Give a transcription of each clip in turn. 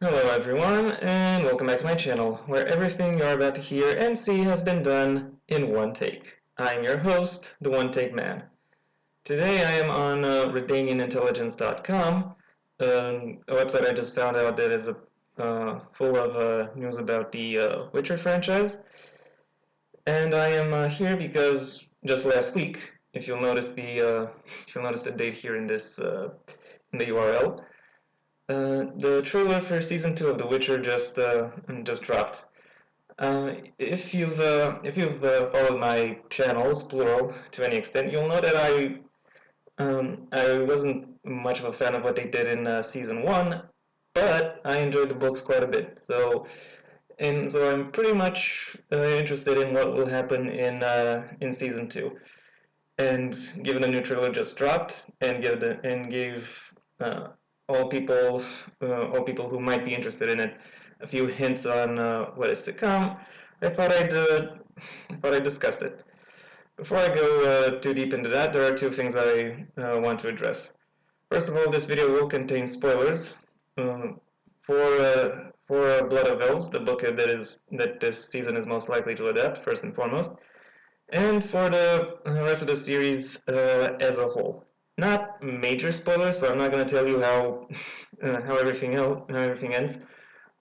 Hello everyone, and welcome back to my channel, where everything you're about to hear and see has been done in one take. I'm your host, the One Take Man. Today I am on RedanianIntelligence.com, a website I just found out that is full of news about the Witcher franchise. And I am here because just last week, if you'll notice the date here in this in the URL, the trailer for season 2 of The Witcher just dropped. If you've followed my channels, plural, to any extent, you'll know that I wasn't much of a fan of what they did in season 1, but I enjoyed the books quite a bit. So I'm pretty much interested in what will happen in season 2. And given the new trailer just dropped, and gave all people who might be interested in it a few hints on what is to come, I thought I'd discuss it. Before I go too deep into that, there are two things I want to address. First of all, this video will contain spoilers for Blood of Elves, the book that this season is most likely to adapt, first and foremost, and for the rest of the series as a whole. Not major spoilers, so I'm not going to tell you how everything ends.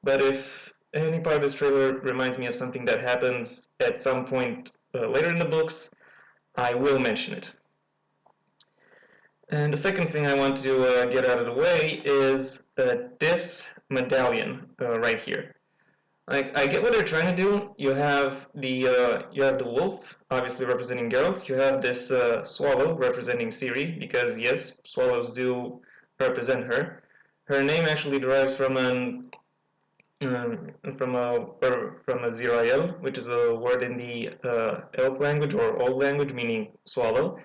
But if any part of this trailer reminds me of something that happens at some point later in the books, I will mention it. And the second thing I want to get out of the way is this medallion right here. Like, I get what they're trying to do. You have the wolf, obviously representing Geralt. You have this swallow representing Ciri, because yes, swallows do represent her. Her name actually derives from a Zirael, which is a word in the Elf language or Old language, meaning swallow.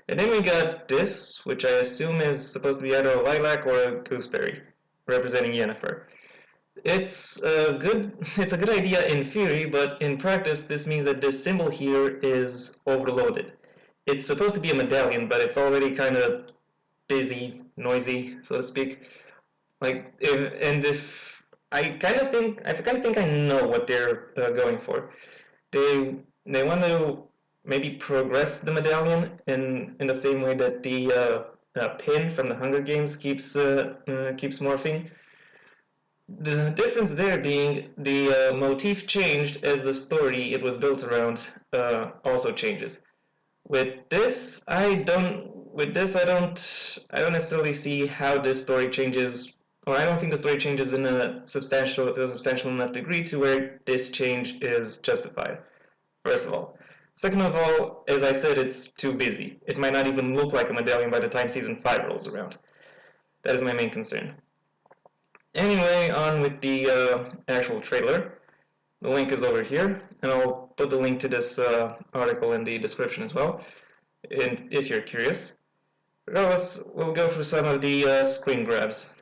And then we got this, which I assume is supposed to be either a lilac or a gooseberry, representing Yennefer. It's a good idea in theory, but in practice this means that this symbol here is overloaded. It's supposed to be a medallion, but it's already kind of busy, noisy, so to speak. If I kind of think I know what they're going for. They want to maybe progress the medallion in the same way that the pin from the Hunger Games keeps morphing. The difference there being the motif changed as the story it was built around also changes. I don't necessarily see how this story changes, or I don't think the story changes to a substantial enough degree to where this change is justified. First of all. Second of all, as I said, it's too busy. It might not even look like a medallion by the time season 5 rolls around. That is my main concern. Anyway, on with the actual trailer. The link is over here, and I'll put the link to this article in the description as well, and if you're curious. Regardless, we'll go through some of the screen grabs.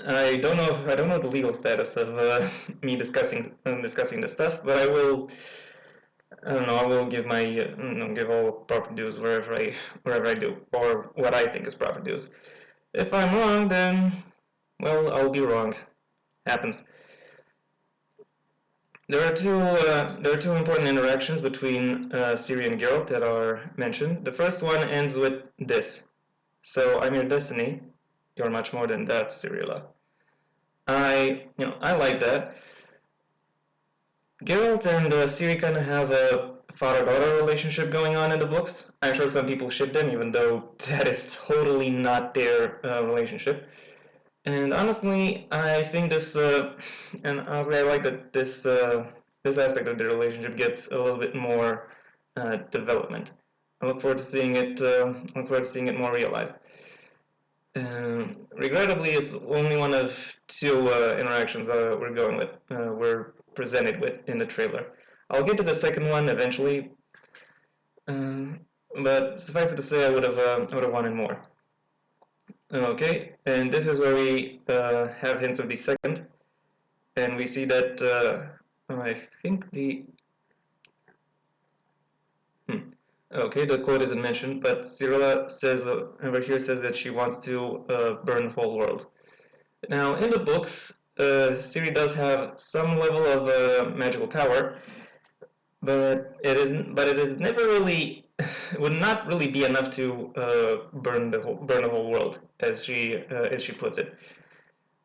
I don't know the legal status of me discussing this stuff, but I will. I don't know. I will give give all proper dues wherever I do, or what I think is proper dues. If I'm wrong, then well, I'll be wrong. Happens. There are two important interactions between Ciri and Geralt that are mentioned. The first one ends with this: "So I'm your destiny. You're much more than that, Cirilla." I like that. Geralt and Ciri kind of have a father-daughter relationship going on in the books. I'm sure some people ship them, even though that is totally not their relationship. And honestly, I like that this aspect of the relationship gets a little bit more development. I look forward to seeing it. Look forward to seeing it more realized. Regrettably, it's only one of two interactions we're presented with in the trailer. I'll get to the second one eventually, but suffice it to say, I would have wanted more. Okay, and this is where we have hints of the second, and we see that I think the okay, the quote isn't mentioned, but Cirilla says over here says that she wants to burn the whole world. Now, in the books, Ciri does have some level of magical power, but it is never really. It would not really be enough to burn the whole world, as she puts it.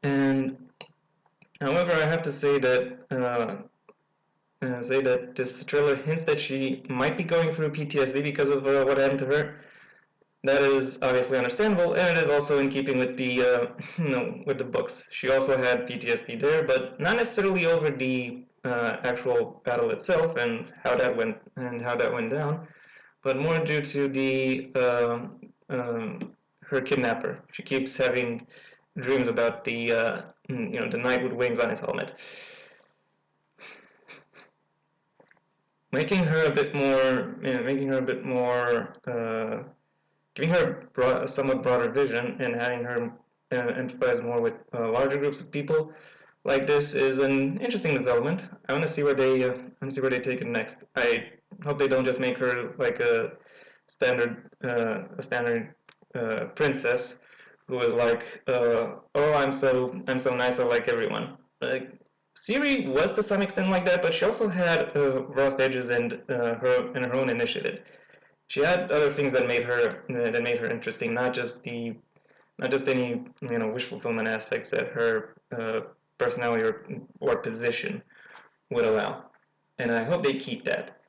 And however, I have to say that this trailer hints that she might be going through PTSD because of what happened to her. That is obviously understandable, and it is also in keeping with the with the books. She also had PTSD there, but not necessarily over the actual battle itself and how that went down, but more due to the her kidnapper. She keeps having dreams about the knight with wings on his helmet, making her a bit more, making her a bit more. Giving her a somewhat broader vision and having her empathize more with larger groups of people like this is an interesting development. I want to see where they take it next. I hope they don't just make her like a standard princess who is like, oh, I'm so nice, I like everyone. Like Ciri was to some extent like that, but she also had rough edges and her own initiative. She had other things that made her interesting, not just any wish fulfillment aspects that her personality or position would allow. And I hope they keep that,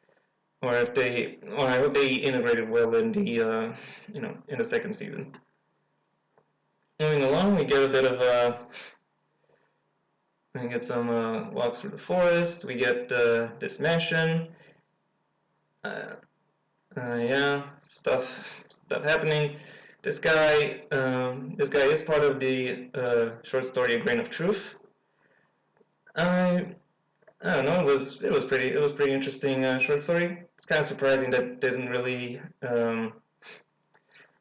or I hope they integrate it well in the in the second season. Moving along, we get a bit of we get some walks through the forest. We get this mansion. Uh, yeah, stuff happening. This guy is part of the short story A Grain of Truth. I I don't know. It was pretty interesting short story. It's kind of surprising that didn't really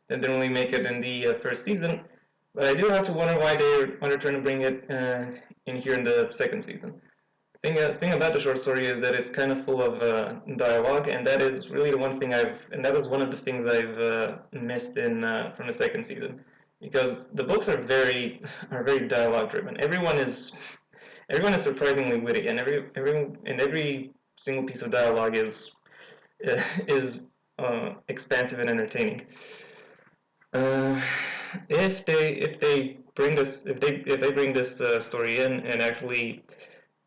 make it in the first season. But I do have to wonder why they're trying to bring it in here in the second season. Thing about the short story is that it's kind of full of dialogue, and that is really the one thing and that was one of the things I've missed in from the second season, because the books are very dialogue driven. Everyone is surprisingly witty, and every single piece of dialogue is expansive and entertaining. Uh, if they bring this if they bring this story in and actually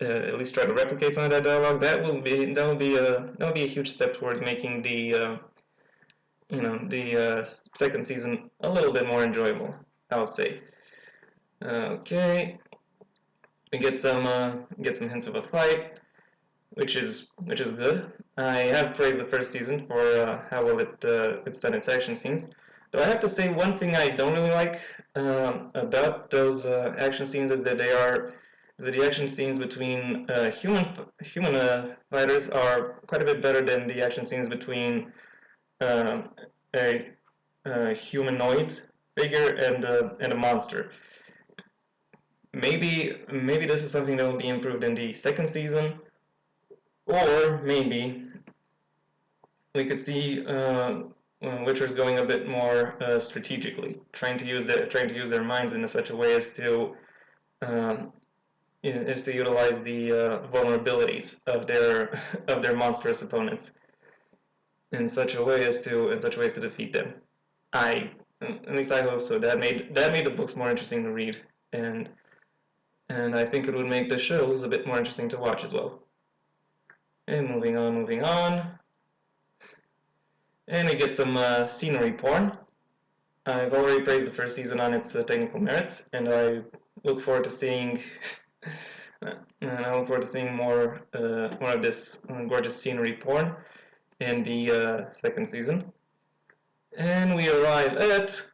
at least try to replicate some of that dialogue, that will be a huge step towards making the second season a little bit more enjoyable, I'll say. Okay, we get some hints of a fight, which is good. I have praised the first season for how well it's done its action scenes. Though I have to say, one thing I don't really like about those action scenes is that the action scenes between human fighters are quite a bit better than the action scenes between uh, a humanoid figure and a monster. Maybe this is something that will be improved in the second season, or maybe we could see Witchers going a bit more strategically, trying to use their minds in such a way um, as to utilize the vulnerabilities of their monstrous opponents in such ways to defeat them. I At least I hope so. That made the books more interesting to read, and I think it would make the shows a bit more interesting to watch as well. And moving on, and we get some scenery porn. I've already praised the first season on its technical merits, and I look forward to seeing. I look forward to seeing more of this gorgeous scenery porn in the second season. And we arrive at.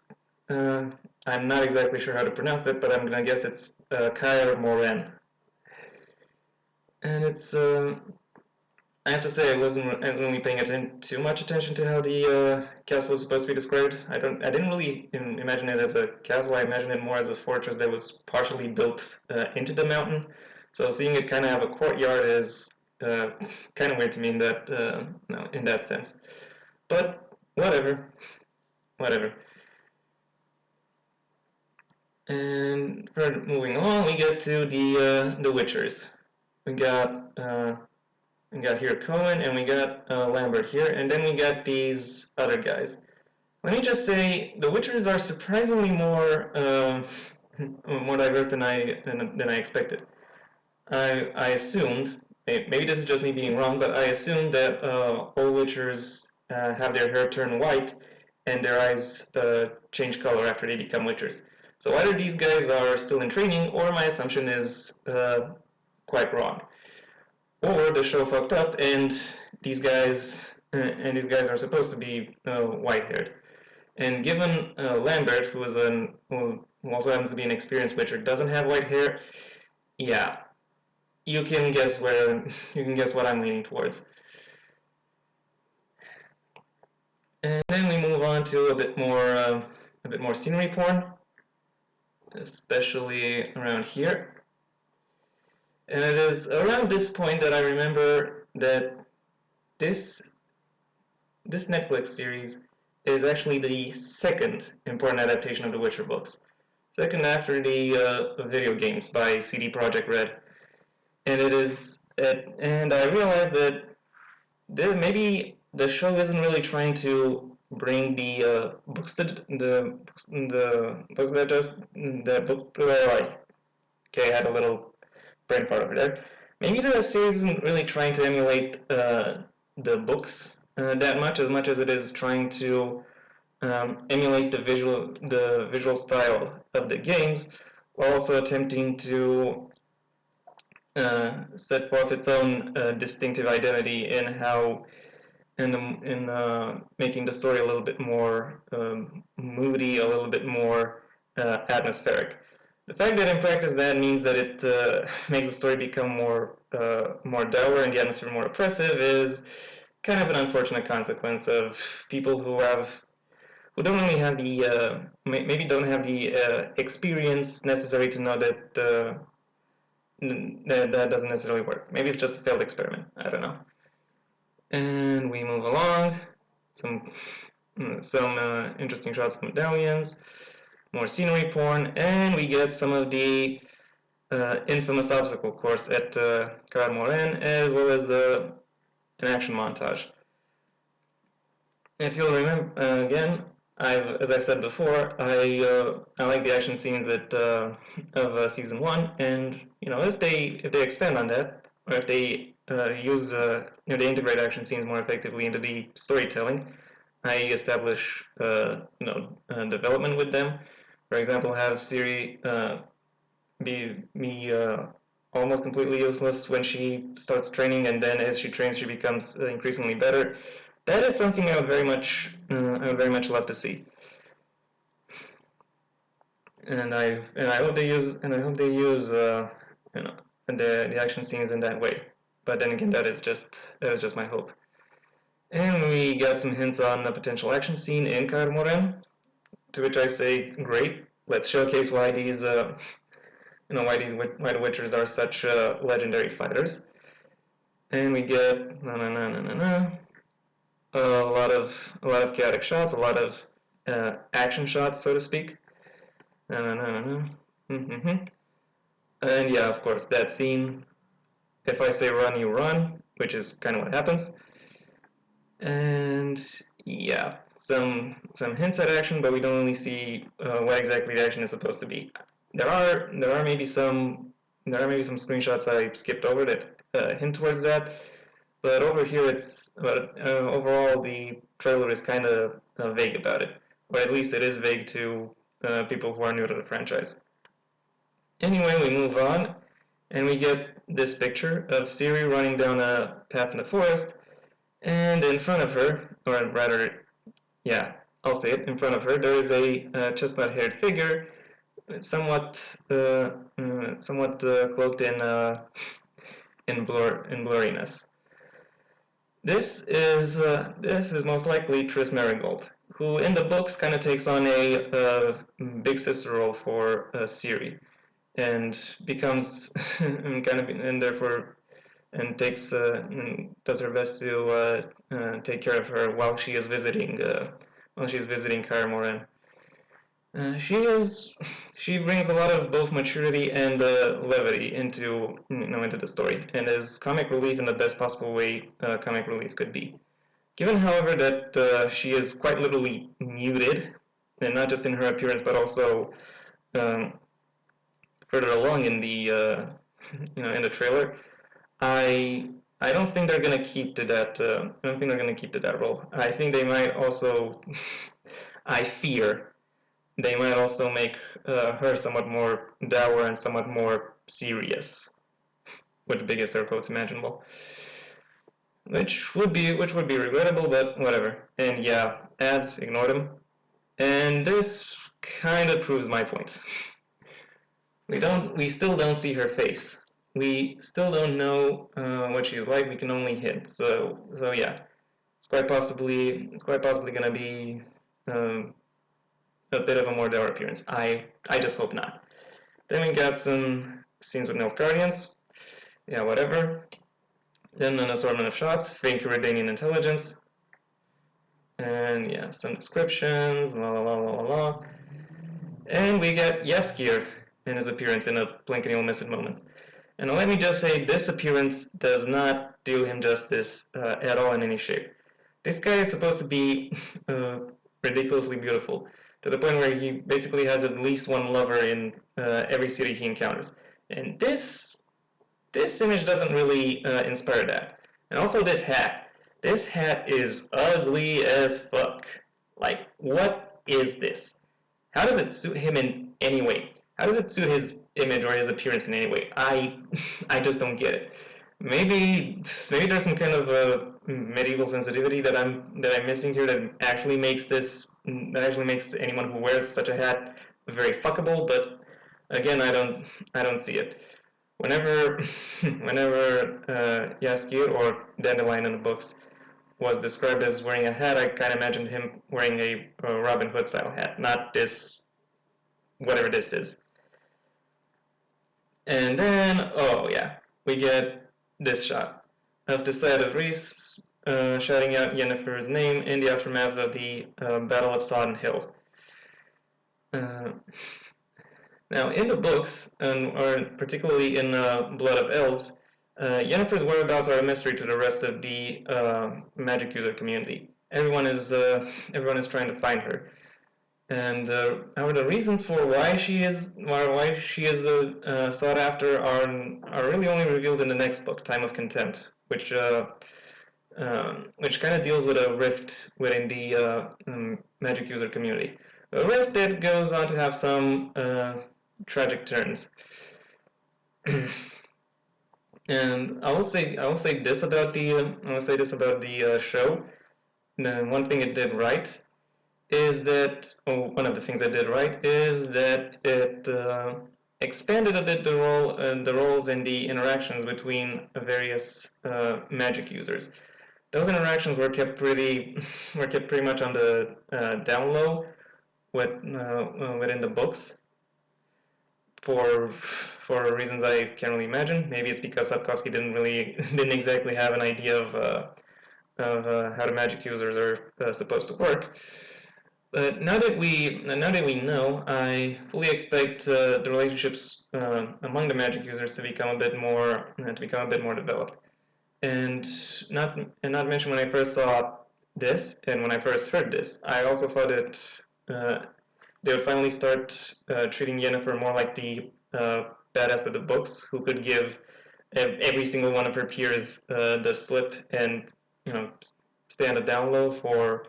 Uh, I'm not exactly sure how to pronounce that, but I'm gonna guess it's Kaer Morhen. And it's. I have to say, I wasn't really paying too much attention to how the castle was supposed to be described. I didn't really imagine it as a castle. I imagined it more as a fortress that was partially built into the mountain. So seeing it kind of have a courtyard is kind of weird to me in that no, in that sense. But whatever, whatever. And moving along, we get to the Witchers. We got here Cohen, and we got Lambert here, and then we got these other guys. Let me just say, the Witchers are surprisingly more more diverse than I expected. I assumed, maybe this is just me being wrong, but I assumed that all Witchers have their hair turn white and their eyes change color after they become Witchers. So either these guys are still in training, or my assumption is quite wrong, or the show fucked up and these guys are supposed to be white-haired. And given Lambert, who also happens to be an experienced Witcher, doesn't have white hair, yeah, you can guess what I'm leaning towards. And then we move on to a bit more scenery porn, especially around here. And it is around this point that I remember that this Netflix series is actually the second important adaptation of the Witcher books, second after the video games by CD Projekt Red. And I realized that maybe the show isn't really trying to bring the books that just the book. Okay, I had a little brain fart over there. Maybe the series isn't really trying to emulate the books that much as it is trying to emulate the visual style of the games, while also attempting to set forth its own distinctive identity in how in making the story a little bit more moody, a little bit more atmospheric. The fact that in practice that means that it makes the story become more dour and the atmosphere more oppressive is kind of an unfortunate consequence of people who don't really have the maybe don't have the experience necessary to know that that doesn't necessarily work. Maybe it's just a failed experiment. I don't know. And we move along. Some interesting shots of medallions, more scenery porn, and we get some of the infamous obstacle course at Kaer Morhen, as well as an action montage. If you'll remember, again, as I've said before, I like the action scenes of season 1, and if they expand on that, or if they they integrate action scenes more effectively into the storytelling, I establish development with them. For example, have Ciri be almost completely useless when she starts training, and then as she trains, she becomes increasingly better. That is something I would very much love to see. And I hope they use the action scenes in that way. But then again, that is just my hope. And we got some hints on a potential action scene in Kaer Morhen, to which I say, great. Let's showcase why these why the Witchers are such legendary fighters. And we get a lot of chaotic shots, a lot of action shots, so to speak. And yeah, of course, that scene. If I say run, you run, which is kind of what happens. And yeah, some hints at action, but we don't really see what exactly the action is supposed to be. There are maybe some screenshots I skipped over that hint towards that, but over here overall the trailer is kind of vague about it, or at least it is vague to people who are new to the franchise. Anyway, we move on, and we get this picture of Ciri running down a path in the forest, and in front of her, or rather, yeah, I'll say it, in front of her, there is a chestnut-haired figure, somewhat cloaked in blurriness. This is most likely Triss Merigold, who in the books kind of takes on a big sister role for Ciri, and becomes and takes and does her best to take care of her while she is visiting Kaer Morhen. She brings a lot of both maturity and levity into the story, and is comic relief in the best possible way comic relief could be. Given, however, that she is quite literally muted, and not just in her appearance, but also um, further along in the in the trailer, I I don't think they're gonna keep to that. I don't think they're gonna keep to that role. I think they might also. I fear they might also make her somewhat more dour and somewhat more serious, with the biggest air quotes imaginable, which would be regrettable, but whatever. And yeah, ads, ignore them. And this kind of proves my point. We still don't see her face. We still don't know what she's like. We can only hint. So yeah, it's quite possibly gonna be um, a bit of a more dour appearance. I just hope not. Then we got some scenes with Nilfgaardians. Yeah, whatever. Then an assortment of shots, faint Redanian intelligence, and yeah, some descriptions, la la la la la. And we get Jaskier in his appearance in a blink and you'll miss it moment. And let me just say, this appearance does not do him justice at all in any shape. This guy is supposed to be ridiculously beautiful, to the point where he basically has at least one lover in every city he encounters. And this image doesn't really inspire that. And also this hat. This hat is ugly as fuck. Like, what is this? How does it suit him in any way? How does it suit his image or his appearance in any way? I just don't get it. Maybe there's some kind of medieval sensitivity that I'm missing here that actually makes anyone who wears such a hat very fuckable. But again, I don't see it. Whenever whenever Jaskier or Dandelion in the books was described as wearing a hat, I kind of imagined him wearing a Robin Hood style hat, not this, whatever this is. And then, oh yeah, we get this shot of the side of Rhys shouting out Yennefer's name in the aftermath of the Battle of Sodden Hill. Uh, Now, in the books, or particularly in Blood of Elves, Yennefer's whereabouts are a mystery to the rest of the magic user community. Everyone is trying to find her, and the reasons for why she is sought after are really only revealed in the next book, Time of Contempt, which kind of deals with a rift within the magic user community. A rift that goes on to have some tragic turns. And I will say this about the show. One thing it did right is that one of the things it did right is that it expanded a bit the roles and the interactions between various magic users. Those interactions were kept pretty much on the down low within the books for reasons I can't really imagine. Maybe it's because Sapkowski didn't exactly have an idea of how the magic users are supposed to work. But now that we know, I fully expect the relationships among the magic users to become a bit more developed. And not mention, when I first saw this and when I first heard this, I also thought that they would finally start treating Yennefer more like the badass of the books, who could give every single one of her peers the slip and stay on the down low for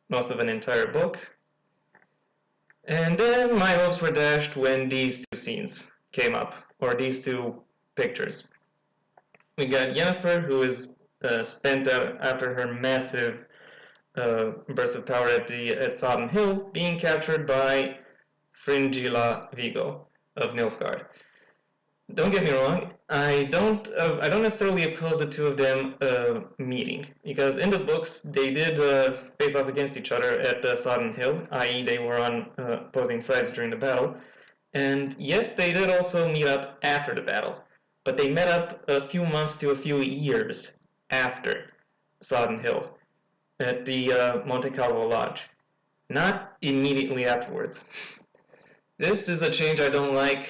most of an entire book. And then my hopes were dashed when these two scenes came up, or these two pictures. We got Yennefer, who is spent out after her massive burst of power at Sodden Hill, being captured by Fringilla Vigo of Nilfgaard. Don't get me wrong, I don't necessarily oppose the two of them meeting, because in the books they did face off against each other at Sodden Hill, i.e. they were on opposing sides during the battle, and yes, they did also meet up after the battle, but they met up a few months to a few years after Sodden Hill at the Monte Calvo Lodge, not immediately afterwards. This is a change I don't like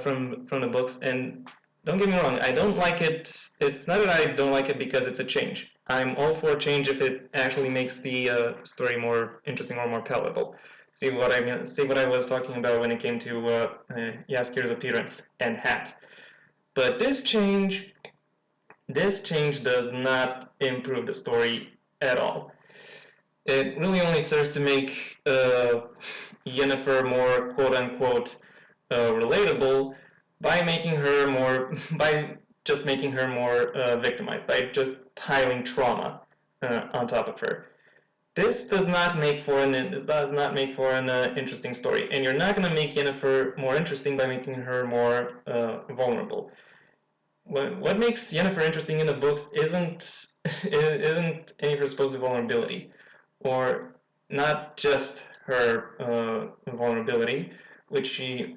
from the books, and don't get me wrong, I don't like it. It's not that I don't like it because it's a change. I'm all for change if it actually makes the story more interesting or more palatable. See what I was talking about when it came to Jaskir's appearance and hat. But this change does not improve the story at all. It really only serves to make Yennefer more quote unquote relatable by making her more by just making her more victimized, by just piling trauma on top of her. This does not make for an interesting story, and you're not going to make Yennefer more interesting by making her more vulnerable. What makes Yennefer interesting in the books isn't any of her supposed vulnerability, or not just her vulnerability, which she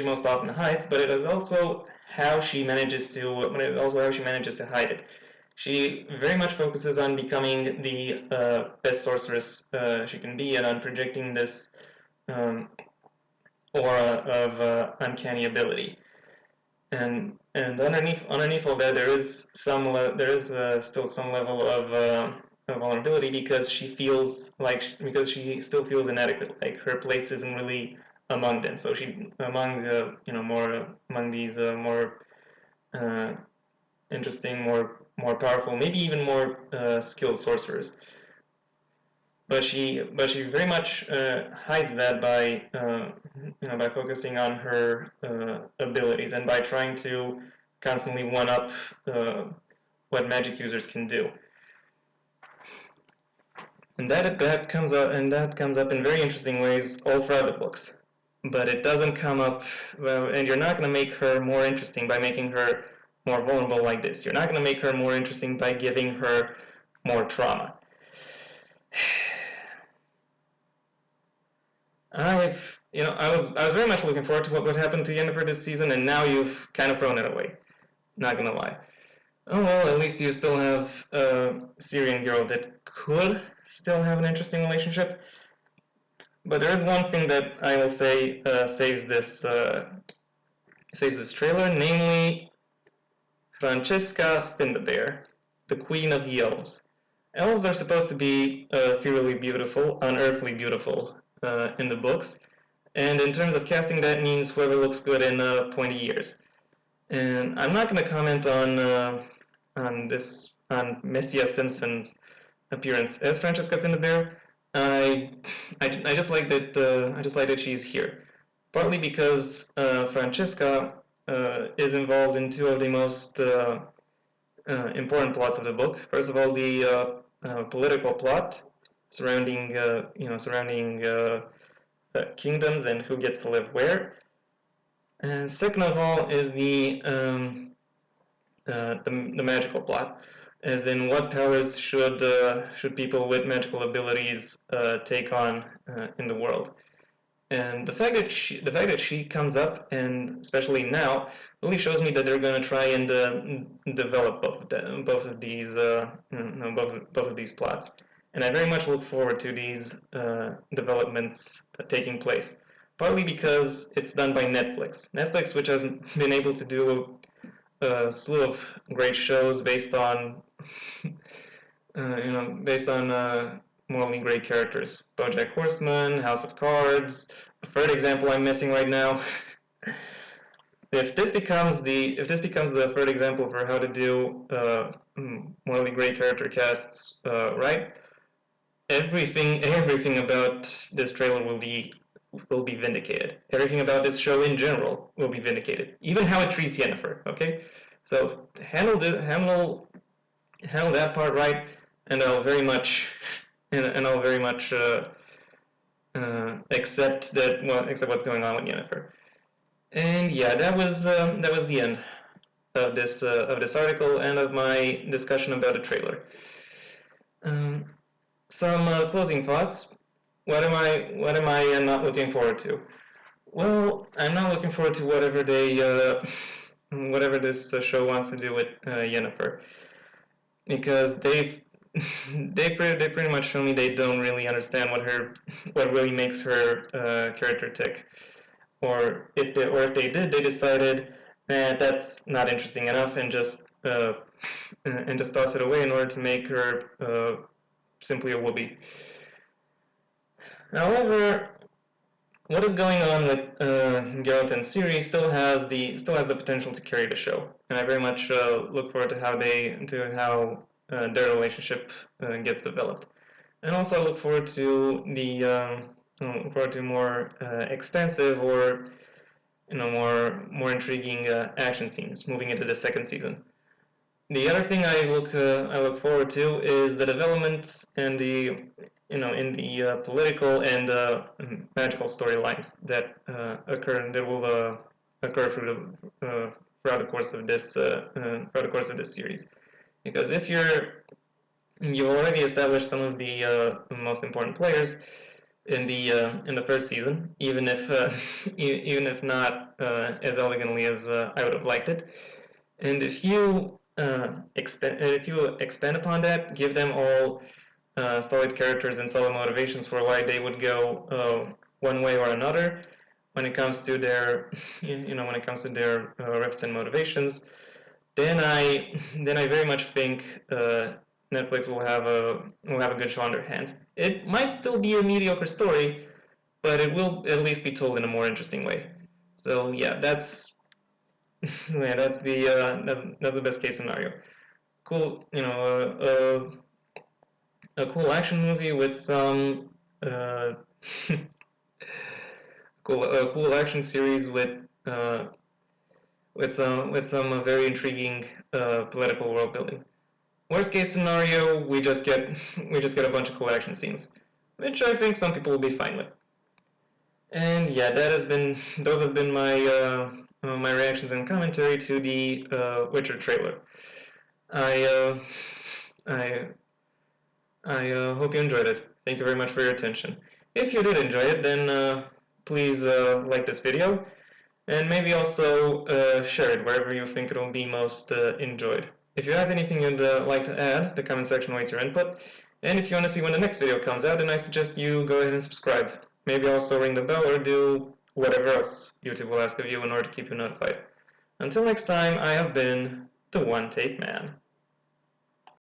most often hides, but it is also how she manages to hide it. She very much focuses on becoming the best sorceress she can be, and on projecting this um, aura of uncanny ability. And underneath all that, there is still some level of vulnerability because because she still feels inadequate. Like her place isn't really among them. So she among more among these more uh, interesting, more powerful, maybe even more skilled sorcerers. But she very much hides that by by focusing on her abilities and by trying to constantly one up what magic users can do. And that comes up in very interesting ways all throughout the books. But it doesn't come up and you're not going to make her more interesting by making her more vulnerable like this. You're not going to make her more interesting by giving her more trauma. I was very much looking forward to what would happen to Yennefer this season, and now you've kind of thrown it away. Not gonna lie. Oh well, at least you still have a Syrian girl that could still have an interesting relationship. But there is one thing that I will say saves this trailer, namely Francesca Findabair, the Queen of the Elves. Elves are supposed to be ethereally beautiful, unearthly beautiful in the books, and in terms of casting, that means whoever looks good in pointy years. And I'm not going to comment on Messia Simpson's appearance as Francesca Findabair. I just like that she's here, partly because Francesca is involved in two of the most important plots of the book. First of all, the political plot surrounding kingdoms and who gets to live where. And second of all is the magical plot, as in what powers should people with magical abilities take on in the world. And the fact that she comes up, and especially now, really shows me that they're going to try and develop both of these both of these plots. And I very much look forward to these developments taking place. Partly because it's done by Netflix. Netflix, which has been able to do a slew of great shows based on based on morally great characters. BoJack Horseman, House of Cards. A third example I'm missing right now. If this becomes the third example for how to do morally great character casts right, everything about this trailer will be vindicated. Everything about this show in general will be vindicated. Even how it treats Yennefer. Okay, so handle that part right, and I'll very much accept what's going on with Yennefer. And yeah, that was the end of this article and of my discussion about a trailer. Some closing thoughts. What am I not looking forward to? Well, I'm not looking forward to whatever this show wants to do with Yennefer, because they pretty much show me they don't really understand what really makes her character tick, or if they did, they decided that that's not interesting enough and just toss it away in order to make her simply a whoopee. However, what is going on with Geralt and Ciri still has the potential to carry the show, and I very much look forward to how their relationship gets developed, and also I look forward to more expansive or more intriguing action scenes moving into the second season. The other thing I look forward to is the developments and the in the political and magical storylines that will occur throughout the course of this series. Because if you've already established some of the most important players in the first season, even if even if not as elegantly as I would have liked it, and if you expand upon that, give them all solid characters and solid motivations for why they would go one way or another when it comes to their rifts and motivations, then I very much think Netflix will have a good show on their hands. It might still be a mediocre story, but it will at least be told in a more interesting way. So yeah, that's the best case scenario. Cool, a cool action movie with some uh, cool action series with some very intriguing political world building. Worst case scenario, we just get a bunch of cool action scenes, which I think some people will be fine with. And yeah, those have been my reactions and commentary to the Witcher trailer. I uh, I hope you enjoyed it. Thank you very much for your attention. If you did enjoy it, then please like this video, and maybe also share it wherever you think it'll be most enjoyed. If you have anything you'd like to add, the comment section awaits your input. And if you want to see when the next video comes out, then I suggest you go ahead and subscribe. Maybe also ring the bell or do whatever else YouTube will ask of you in order to keep you notified. Until next time, I have been the One Take Man.